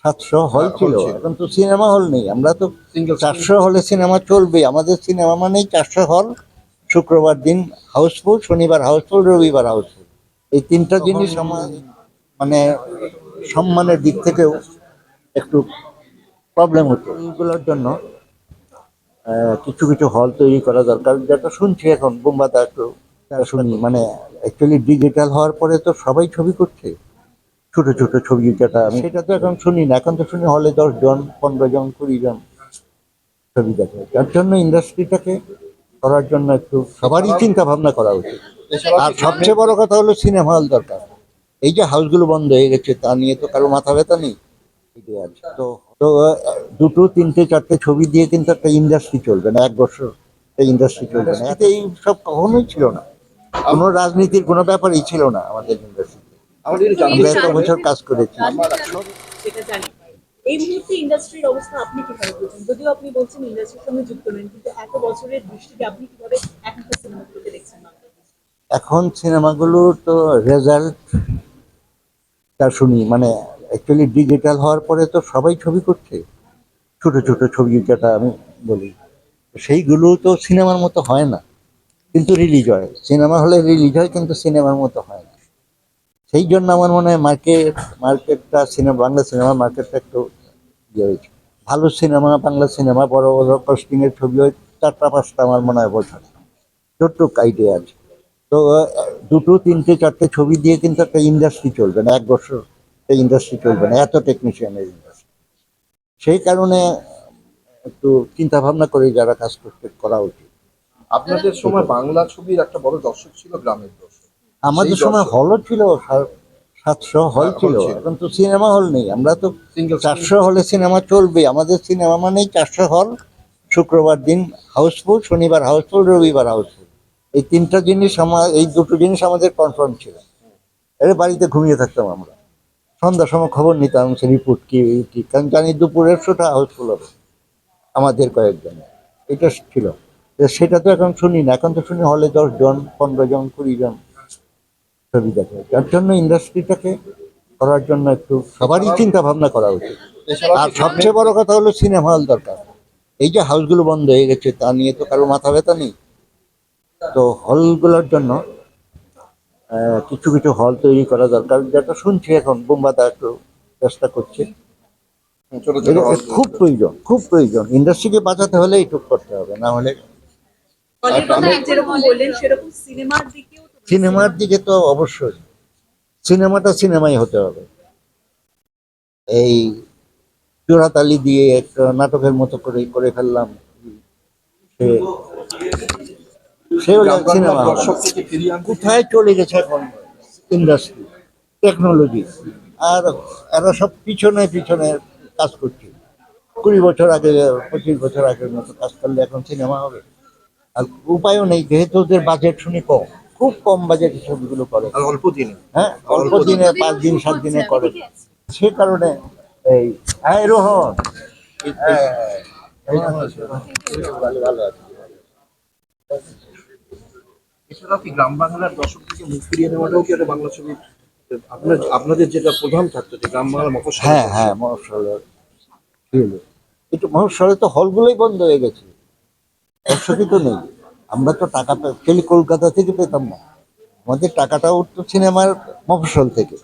700 হল ছিল, ছিল। এখন তো সিনেমা হল নেই। আমরা তো সিঙ্গেল 400 হলে সিনেমা চলবে। আমাদের সিনেমা মানেই 400 হল, শুক্রবার দিন হাউসফুল, শনিবার হাউসফুল, রবিবার হাউসফুল। এই তিনটা জিনিস আমার মানে সম্মানের দিক থেকেও একটু প্রবলেম হতো। এইগুলোর জন্য কিছু কিছু হল তৈরি করা দরকার, যেটা শুনছি এখন বোম্বাদা একটু শুনি। মানে অ্যাকচুয়ালি ডিজিটাল হওয়ার পরে তো সবাই ছবি করছে, ছোট ছোট ছবি, যেটা সেটা তো এখন শুনি না। এখন তো শুনি হলে 10 জন, 15 জন, 20 জন ছবি দেখে। যার জন্য ইন্ডাস্ট্রিটাকে করার জন্য একটু সবারই চিন্তা ভাবনা করা উচিত। আর সবচেয়ে বড় কথা হলো সিনেমা হল দরকার। এই যে হাউসগুলো বন্ধ হয়ে গেছে, তা নিয়ে তো কারো মাথা ব্যথা নেই। এটাই আছে। তো তো দুটো, তিনটে, চারটে ছবি দিয়ে কিন্তু একটা ইন্ডাস্ট্রি চলবে না, 1 বছর ইন্ডাস্ট্রি চলবে না। এতে এই সব কখনোই ছিল না, কোনো রাজনীতির কোনো ব্যাপারই ছিল না আমাদের ইন্ডাস্ট্রিতে। আমরা এত বছর কাজ করেছি। সেটা জানি। এই মুহূর্তে ইন্ডাস্ট্রির অবস্থা আপনি কিভাবে বুঝছেন? যদিও আপনি বলছেন ইন্ডাস্ট্রির সঙ্গে যুক্ত নেন, কিন্তু এত বছরের দৃষ্টিতে আপনি কিভাবে এখনকার সিনেমাগুলোকে দেখছেন? এখন সিনেমাগুলোর তো রেজাল্টটা শুনি। মানে অ্যাকচুয়ালি ডিজিটাল হওয়ার পরে তো সবাই ছবি করছে, ছোট ছোট ছবি, যেটা আমি বলি, সেইগুলো তো সিনেমার মতো হয় না, কিন্তু রিলিজ হয়। সিনেমা হলে রিলিজ হয়, কিন্তু সিনেমার মতো হয় না। সেই জন্য আমার মনে হয় মার্কেটটা বাংলা সিনেমার মার্কেটটা একটু ইয়ে হয়েছে। ভালো সিনেমা, বাংলা সিনেমা, বড় বড় কস্টিংয়ের ছবি হয় 4টা 5টা, আমার মনে হয় বছর ছোট্ট আইডিয়া আছে। তো দুটো, তিনটে, চারটে ছবি দিয়ে কিন্তু একটা ইন্ডাস্ট্রি চলবে না, 1 বছর ইন্ডাস্ট্রি চলবে না, এত টেকনিশিয়ানের ইন্ডাস্ট্রি। সেই কারণে একটু চিন্তা ভাবনা করে যারা কাজ করতে করা উচিত। আপনাদের সময় বাংলা ছবির একটা বড় দর্শক ছিল গ্রামের দর্শক। আমাদের সেই সময় দর্শক হলও ছিল, 700 হল হল ছিল, ছিল। এখন তো সিনেমা হল নেই। আমরা তো সিঙ্গেল 400 হলে সিনেমা চলবে। আমাদের সিনেমা মানেই 400 হল, শুক্রবার দিন হাউসফুল, শনিবার হাউসফুল, রবিবার হাউসফুল। এই তিনটা জিনিস এই দুটো জিনিস আমাদের কনফার্ম ছিল। এর বাড়িতে ঘুমিয়ে থাকতাম আমরা, সন্ধ্যার সময় খবর নিতাম, সে রিপোর্ট কি কি, কারণ জানি দুপুরের শোটা হাউসফুল হবে আমাদের কয়েকজন। এটা ছিল। সেটা তো এখন শুনি না। এখন তো শুনি হলে 10 জন, 15 জন, 20 জন ছবি দেখে। যার জন্য ইন্ডাস্ট্রিটাকে করার জন্য একটু সবারই চিন্তা ভাবনা করা উচিত। আর সবচেয়ে বড় কথা হলো সিনেমা হল দরকার। এই যে হাউসগুলো বন্ধ হয়ে গেছে, তা নিয়ে তো কারো মাথা ব্যথা নেই। তো হলগুলোর জন্য কিছু কিছু হল তৈরি করা দরকার, যেটা শুনছি এখন বোম্বাদা একটু চেষ্টা করছে। ছোট ছোট হল খুব প্রয়োজন, খুব প্রয়োজন। ইন্ডাস্ট্রিকে বাঁচাতে হলে এইটুকু করতে হবে, না হলে হলের কথা যেরকম বললেন, সেরকম সিনেমার দিকেও তো সিনেমার দিকে তো অবশ্যই সিনেমাটা সিনেমাই হতে হবে। এই চোরাতালি দিয়ে একটা নাটকের মতো করে করে ফেললাম, সে সে হলো সিনেমা হবে না। দর্শক থেকে ফিরিয়ে আনতে কোথায় চলে গেছে এখন ইন্ডাস্ট্রি, টেকনোলজি। আর এরা সব পিছনে পিছনে কাজ করছে। 20 বছর আগে, 25 বছর আগের মতো কাজ করলে এখন সিনেমা হবে? আর উপায়ও নেই, যেহেতু ওদের বাজেট শুনি কম, খুব কম বাজেট ছবিগুলো করে। আর অল্প দিনে হ্যাঁ, অল্প দিনে 5 দিন 7 দিনে করে। সে কারণে এই রোহন, হ্যাঁ, কেমন আছো? ভালো ভালো আছি। এছাড়াও কি গ্রাম বাংলার দর্শক থেকে মুখ ফিরিয়ে নেওয়াটাও কি একটা বাংলা ছবির আপনাদের যেটা প্রধান থাকতো যে গ্রাম বাংলা মফস্বল হ্যাঁ হ্যাঁ, মহোৎসবে একটু মহোৎসবে তো হলগুলোই বন্ধ হয়ে গেছে, দর্শকই তো নেই। আমরা তো টাকা অ্যাকচুয়ালি কলকাতা থেকে পেতাম না, আমাদের টাকাটা উঠতো সিনেমার মফস্বল থেকে।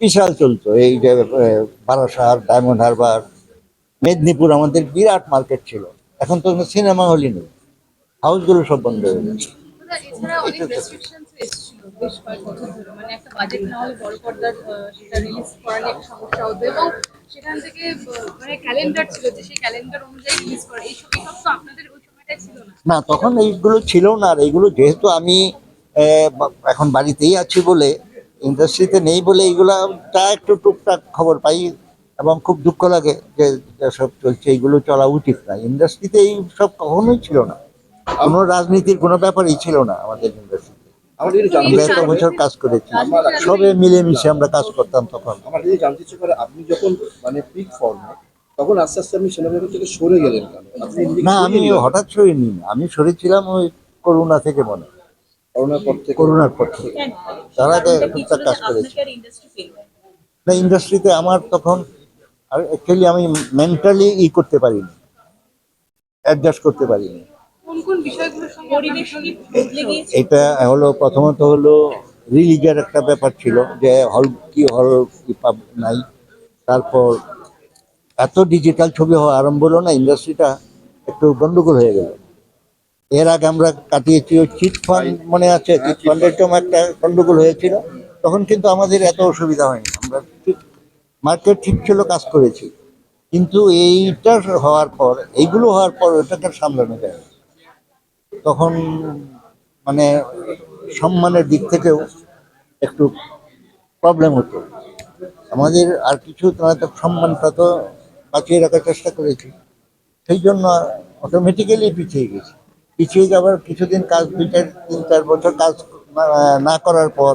বিশাল চলতো এই যে বারাসাত, ডায়মন্ড হারবার, মেদিনীপুর, আমাদের বিরাট মার্কেট ছিল। এখন তো সিনেমা হলই নেই, হাউসগুলো সব বন্ধ হয়ে গেছে। এছাড়া অনেক রেস্ট্রিকশনস এসেছিল বেশ কয়েক বছর ধরে, মানে একটা বাজেট না হলে বড় পর্দার সেটা রিলিজ করার একটা সমস্যা হতো, এবং সেখান থেকে মানে ক্যালেন্ডার ছিল যে সেই ক্যালেন্ডার অনুযায়ী রিলিজ করে। এইসব তো আপনাদের ওই সময়টাই ছিল না। না, তখন এইগুলো ছিল না। আর এইগুলো যেহেতু আমি এখন বাড়িতেই আছি বলে, ইন্ডাস্ট্রিতে নেই বলে, এইগুলা যা একটু টুকটাক খবর পাই। এবং খুব দুঃখ লাগে যে সব চলছে, এইগুলো চলা উচিত না। ইন্ডাস্ট্রিতে এই সব কখনোই ছিল না, কোনো রাজনীতির কোনো ব্যাপারই ছিল না আমাদের ইন্ডাস্ট্রিতে। আমাদের একটু জানতে আমরা ইচ্ছে এত করে বছর কাজ করেছি, সবে মিলেমিশে আমরা কাজ করতাম তখন। আমার যদি জানতে ইচ্ছে করে আপনি যখন মানে পিক ফর্মে তখন আস্তে আস্তে আপনি সিনেমা জগৎ থেকে সরে গেলেন কেন? আপনি নিজেকে না, সরিয়ে আমি নিলেন হঠাৎ সরিনি। আমি সরেছিলাম ওই করোনা থেকে, মনে হয় করোনার পর থেকে। করোনার পর থেকে। কেন? তার আগে কারণটা কি ছিল টুকটাক যে কাজ করেছি। আপনাকে আর ইন্ডাস্ট্রি ফেল হয়? না, ইন্ডাস্ট্রিতে আমার তখন আর অ্যাকচুয়ালি আমি মেন্টালি করতে পারিনি, অ্যাডজাস্ট করতে পারিনি। কোন কোন বিষয়গুলোর সঙ্গে আপনার পরিবেশ ভীষণ কি বদলে গিয়েছে? এটা হলো প্রথমত হলো রিলিজের একটা ব্যাপার ছিল, যে হল কি নাই। তারপর এত ডিজিটাল ছবি হওয়া আরম্ভ হলো না, ইন্ডাস্ট্রিটা একটু গন্ডগোল হয়ে গেল। এর আগে আমরা কাটিয়েছি ওই চিট ফান্ড, মনে আছে? চিট ফান্ডের জন্য একটা গন্ডগোল হয়েছিল, তখন কিন্তু আমাদের এত অসুবিধা হয়নি, আমরা ঠিক মার্কেট ঠিক ছিল, কাজ করেছি। কিন্তু এইটা হওয়ার পর, এইগুলো হওয়ার পর ওটাকে সামলানো যায় না। তখন মানে সম্মানের দিক থেকেও একটু প্রবলেম হতো আমাদের। আর কিছু তো সম্মানটা তো বাঁচিয়ে রাখার চেষ্টা করেছি, সেই জন্য অটোমেটিক্যালি পিছিয়ে গেছি। পিছিয়ে যাবার কিছুদিন কাজ, 2-3-4 বছর কাজ না করার পর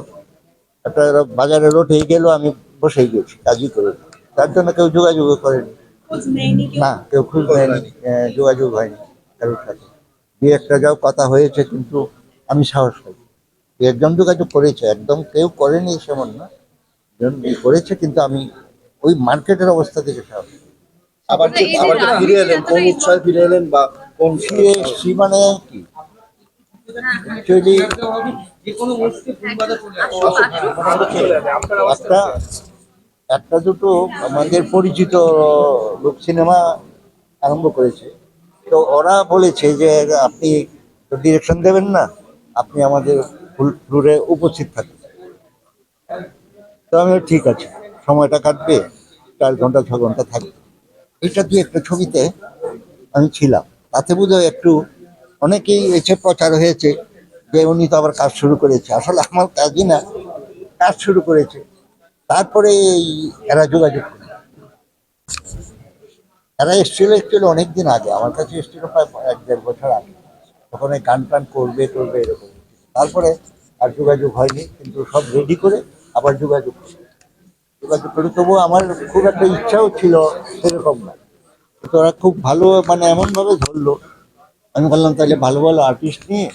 একটা বাজারে লোড হয়ে গেল, আমি বসেই গেছি, কাজই করে। তার জন্য কেউ যোগাযোগ করেনি, খোঁজ নেয়নি কেউ? না কেউ খোঁজ নেয়নি, যোগাযোগ হয়নি কারোর সাথে। দু একটা যাও কথা হয়েছে, কিন্তু আমি সাহস পাই। দু একজন যোগাযোগ করেছে, একদম কেউ করেনি সেমন না, করেছে, কিন্তু আমি ওই মার্কেটের অবস্থা থেকে সাহস পাই। আবার এই যে আবার যে ফিরে এলেন, কোন উৎসবে ফিরে এলেন বা কোন ফিরে এসছি মানে কি, অ্যাকচুয়ালি একটা একটা দুটো আমাদের পরিচিত লোক সিনেমা আরম্ভ করেছে, তো ওরা বলেছে যে আপনি তো ডিরেকশন দেবেন না, আপনি আমাদের ফ্লোরে উপস্থিত থাকুন। তো আমি বললাম, ঠিক আছে, সময়টা কাটবে, 4 ঘন্টা 6 ঘন্টা থাকবে। এটা দিয়ে একটা ছবিতে আমি ছিলাম, তাতে বোধহয় একটু অনেকেই এসে প্রচার হয়েছে যে উনি তো আবার কাজ শুরু করেছে। আসলে আমার কাজই না, কাজ শুরু করেছে। তারপরে এরা যোগাযোগ করে, এরা এসেছিল অ্যাকচুয়ালি অনেকদিন আগে, আমার কাছে এসেছিল প্রায় 1-1.5 বছর আগে। তখন এই গান টান করবে টরবে এরকম। তারপরে আর যোগাযোগ হয়নি, কিন্তু সব রেডি করে আবার যোগাযোগ করে তবুও আমার খুব একটা ইচ্ছাও ছিল সেরকম না। তো ওরা খুব ভালো, মানে এমনভাবে ধরলো, আমি বললাম তাহলে ভালো ভালো আর্টিস্ট নিয়ে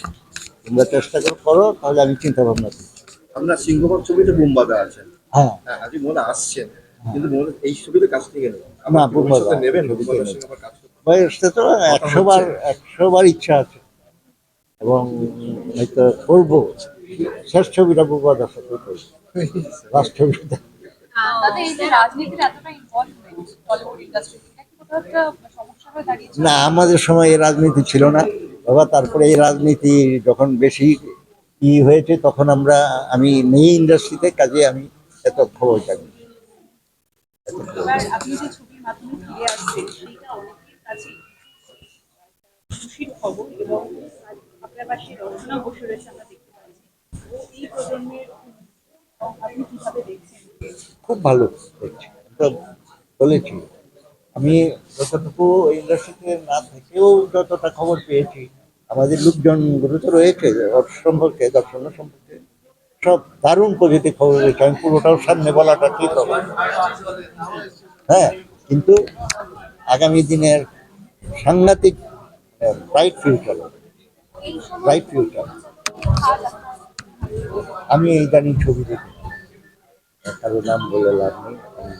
তোমরা চেষ্টা করো, তাহলে আমি চিন্তা ভাবনা করছি। আপনার সিংহভাগ ছবিতে বোমবাদা আছেন? হ্যাঁ, হ্যাঁ, আজকে মনে আসছেন, কিন্তু মনে এই ছবিতে কাজ থেকে নেই। না, আবার কি বোমবাদা ভবিষ্যতে নেবেন ছবিতে বোমবাদার নেই। সঙ্গে আবার কাজ করতে? ভাই আসতে তো কথা 100 বার হচ্ছে। 100 বার ইচ্ছা আছে, এবং হয়তো করবো। শেষ ছবিটা বুবাদার সাথে করবো, লাস্ট ছবিটা। তাতে এই যে রাজনীতির এতটা ইনভলভমেন্ট টলিউড ইন্ডাস্ট্রিতে, এটা কি কোথাও একটা সমস্যা হয়ে দাঁড়িয়েছে? না, আমাদের সময় এই রাজনীতি ছিল না বাবা। তারপরে এই রাজনীতি যখন বেশি হয়েছে, তখন আমি নেই ইন্ডাস্ট্রিতে, কাজে আমি এত খবর জানি। এবার আপনি যে ছবির মাধ্যমে ফিরে আসছেন, সেইটা অনেকের কাছে খুশির খবর, এবং আপনার পাশে রচনা বসে রয়েছে, আমরা দেখতে পাচ্ছি। এই প্রজন্মের আপনি কিভাবে দেখছেন? খুব ভালো দেখছি, তো বলেছি। আমি যতটুকু ইন্ডাস্ট্রিতে না থেকেও যতটা খবর পেয়েছি, আমাদের লোকজন গুরুত্ব রয়েছে ওর সম্পর্কে, দর্শনের সম্পর্কে সব দারুণ পজিটিভ খবর রয়েছে। আমি পুরোটাও সামনে বলাটা ঠিক হবে, হ্যাঁ, কিন্তু আগামী দিনের সাংঘাতিক ব্রাইট ফিউচার, ব্রাইট ফিউচার। আমি ইদানিং ছবি দেখি, কারো নাম বলে লাভ নেই, আমি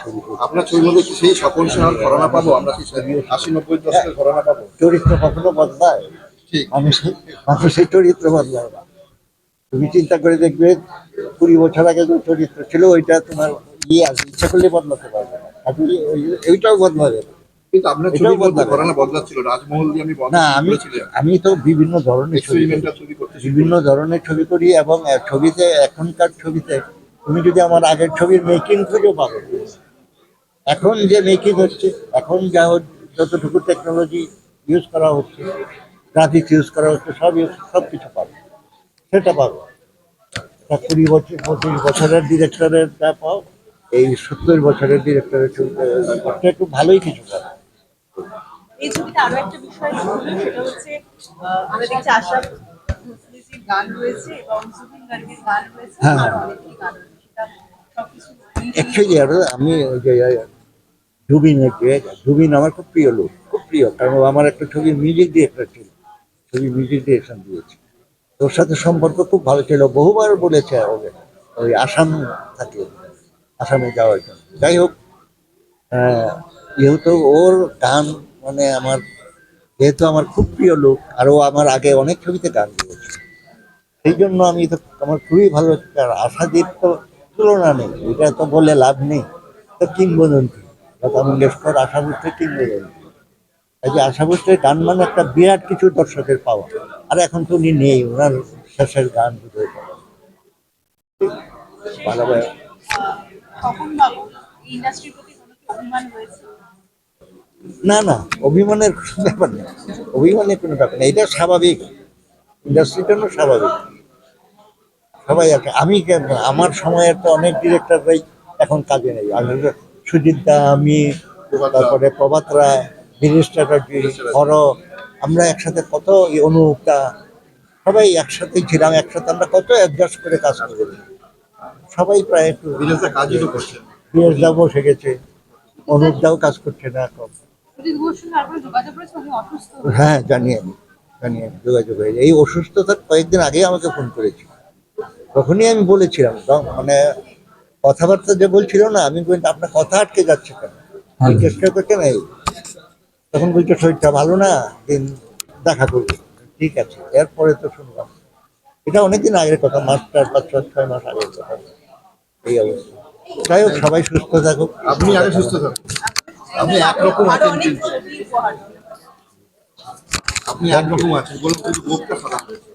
ছবি দেখি। আপনার ছবির মধ্যে কি সেই স্বপন সিনহার ঘরানা পাবো আমরা? কি 80-90 দশকের ঘরানা পাবো? চরিত্র কখনো বদলায়, ঠিক। মানুষের চরিত্র বদলায় না। তুমি চিন্তা করে দেখবে, 20 বছর আগে যে চরিত্র ছিল, ওইটা তোমার আছে, ইচ্ছা করলে বদলাতে পারবে না। আপনি ওইটাও বদলাবে না। কিন্তু আপনার এটাও ছবির মধ্যে বদলাবে ঘরানা বদলাচ্ছিল, রাজমহল দিয়ে আমি বদলা না, শুরু আমি করেছিলাম, আমি তো বিভিন্ন ধরনের ছবি করি, এক্সপেরিমেন্টাল ছবি করতে শুরু বিভিন্ন করেছি। ধরনের ছবি করি, এবং ছবিতে, এখনকার ছবিতে তুমি যদি আমার আগের ছবির মেকিং খুঁজে পাবে, এখন যে মেকিং হচ্ছে, এখন যতটুকু টেকনোলজি ইউজ করা হচ্ছে, গ্রাফিক্স ইউজ করা হচ্ছে, সব কিছু পাবে, সেটা পাবে। 20-25 বছরের ডিরেক্টরের যা পাও, এই 70 বছরের ডিরেক্টরের ছবিতে একটু ভালোই কিছু পাবে। এই ছবিতে আরো একটা বিষয় হলো, সেটা হচ্ছে আমরা দেখছি আশরাফ ভোঁসলেজির গান রয়েছে এবং জুবিন গার্গের গান রয়েছে, হ্যাঁ, আরো অনেকেরই গান রয়েছে। সেটা সবকিছু অ্যাকচুয়ালি আমি ওই যে জুবিন আমার খুব প্রিয় লোক, খুব প্রিয়, কারণ ও আমার একটা ছবির মিউজিক ডিরেক্টর ছিল, ছবির মিউজিক ডিরেকশন দিয়েছে। তোর সাথে সম্পর্ক খুব ভালো ছিল, বহুবার বলেছে ওকে ওই আসাম থাকে, আসামে যাওয়ার জন্য। যাই হোক, যেহেতু ওর গান মানে আমার, যেহেতু আমার খুব প্রিয় লোক, আর ও আমার আগে অনেক ছবিতে গান করেছে, সেই জন্য আমি তো আমার খুবই ভালো লাগছে। আর আশাদীপ তো তুলনা নেই, এটা তো বলে লাভ নেই, তো কিংবদন্তি লতা মঙ্গেশকর, আশা ভোসলে কিংবদন্তি। এই যে আশা ভোসলের গান মানে একটা বিরাট কিছু দর্শকের পাওয়া, আর এখন তো উনি নেই, ওনার শেষের গান বোধহয় ভালো ভালো। তখন বাবু এই ইন্ডাস্ট্রির প্রতি কোনো কি অভিমান হয়েছে? না না, অভিমানের কোনো ব্যাপার নেই, অভিমানের কোনো ব্যাপার নেই, এটা স্বাভাবিক, ইন্ডাস্ট্রির জন্য স্বাভাবিক। সবাই আছে, আমি আমার সময়ের তো অনেক ডিরেক্টররাই এখন কাজে নেই। আমি সুজিত দা, আমি, তারপরে প্রভাত রায়, বীরেশ চ্যাটার্জি, হর, আমরা একসাথে কত অনুপ দা, সবাই একসাথেই ছিলাম, একসাথে আমরা কত অ্যাডজাস্ট করে কাজ করেছি। সবাই প্রায় একটু বিদেশে কাজই তো করছেন। বীরেশ দাও বসে গেছে, অনুপ দাও কাজ করছে না এখন। সুজিত ঘোষের সঙ্গে তারপরে যোগাযোগ করেছে, উনি অসুস্থ। হ্যাঁ জানি আমি যোগাযোগ হয়েছে। এই অসুস্থতার কয়েকদিন আগেই আমাকে ফোন করেছিল, তখনই আমি বলেছিলাম, মানে কথাবার্তা যে বলছিল না, আমি বলছি আপনার কথা আটকে যাচ্ছে কেন, আমি চেষ্টা করছে না এই, তখন বলছে শরীরটা ভালো না, দিন দেখা করবো। ঠিক আছে, এরপরে তো শুনলাম, এটা অনেকদিন আগের কথা, মাস 4-5-6 মাস আগের কথা। এই অবস্থা, যাই হোক, সবাই সুস্থ থাকুক। আপনি আগে সুস্থ থাকুন। আপনি একরকম আরো আছেন অনেক কিন্তু, ছবি উপহার দিলেন। আপনি একরকম আছেন, বলুন কিন্তু মুখটা খারাপ হয়েছে।